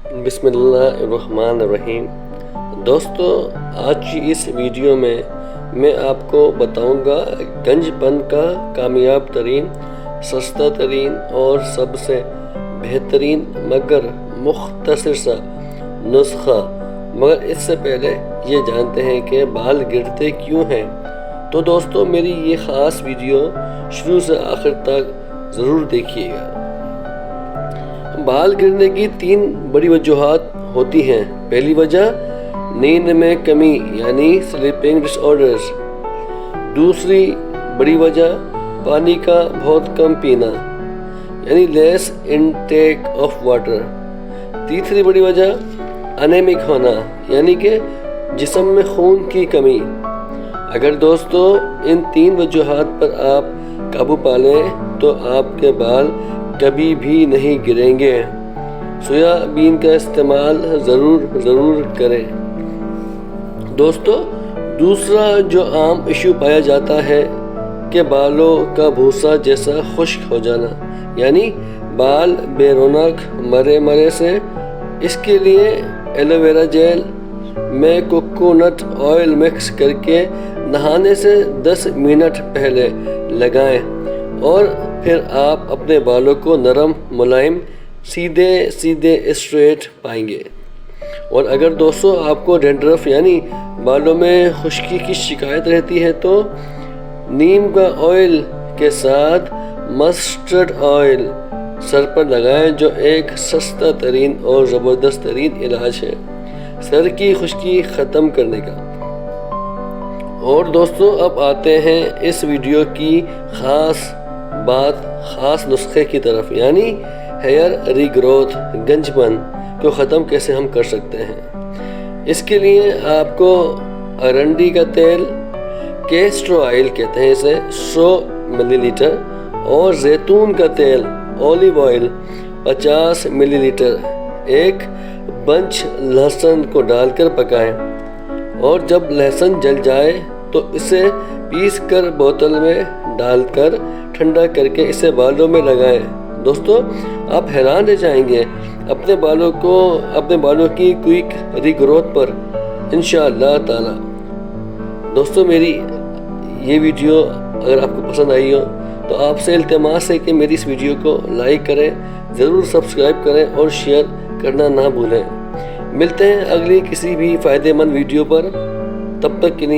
بسم اللہ الرحمن الرحیم۔ دوستو، آج کی اس ویڈیو میں آپ کو بتاؤں گا گنج پن کا کامیاب ترین، سستا ترین اور سب سے بہترین مگر مختصر سا نسخہ۔ مگر اس سے پہلے یہ جانتے ہیں کہ بال گرتے کیوں ہیں؟ تو دوستو، میری یہ خاص ویڈیو شروع سے آخر تک ضرور دیکھیے گا۔ بال گرنے کی 3 بڑی وجوہات ہوتی ہیں۔ پہلی وجہ نیند میں کمی یعنی سلیپنگ ڈس آرڈرز۔ دوسری بڑی وجہ پانی کا بہت کم پینا یعنی لیس انٹیک آف واٹر۔ تیسری بڑی وجہ انیمک ہونا یعنی کہ جسم میں خون کی کمی۔ اگر دوستو ان 3 وجوہات پر آپ قابو پا لیں تو آپ کے بال کبھی بھی نہیں گریں گے۔ سویا بین کا استعمال ضرور کریں۔ دوستو، دوسرا جو عام ایشو پایا جاتا ہے کہ بالوں کا بھوسا جیسا خشک ہو جانا یعنی بال بے رونق مرے سے۔ اس کے لیے ایلو ویرا جیل میں کوکونٹ آئل مکس کر کے نہانے سے 10 منٹ پہلے لگائیں اور پھر آپ اپنے بالوں کو نرم، ملائم، سیدھے اسٹریٹ پائیں گے۔ اور اگر دوستو آپ کو ڈینڈرف یعنی بالوں میں خشکی کی شکایت رہتی ہے تو نیم کا آئل کے ساتھ مسٹرڈ آئل سر پر لگائیں، جو ایک سستا ترین اور زبردست ترین علاج ہے سر کی خشکی ختم کرنے کا۔ اور دوستو، اب آتے ہیں اس ویڈیو کی خاص نسخے کی طرف، یعنی ہیئر ری گروتھ، گنج پن کو ختم کیسے ہم کر سکتے ہیں۔ اس کے لیے آپ کو ارنڈی کا تیل، کیسٹر آئل کہتے ہیں اسے، 100 ملی لیٹر اور زیتون کا تیل، اولیو آئل 50 ملی لیٹر، ایک بنچ لہسن کو ڈال کر پکائیں اور جب لہسن جل جائے تو اسے پیس کر بوتل میں ڈال کر ٹھنڈا کر کے اسے بالوں میں لگائیں۔ دوستو، آپ حیران رہ جائیں گے اپنے بالوں کی کوئک ری گروتھ پر انشاءاللہ تعالی۔ دوستو، میری یہ ویڈیو اگر آپ کو پسند آئی ہو تو آپ سے التماس ہے کہ میری اس ویڈیو کو لائک کریں، ضرور سبسکرائب کریں اور شیئر کرنا نہ بھولیں۔ ملتے ہیں اگلی کسی بھی فائدہ مند ویڈیو پر، تب تک کے لیے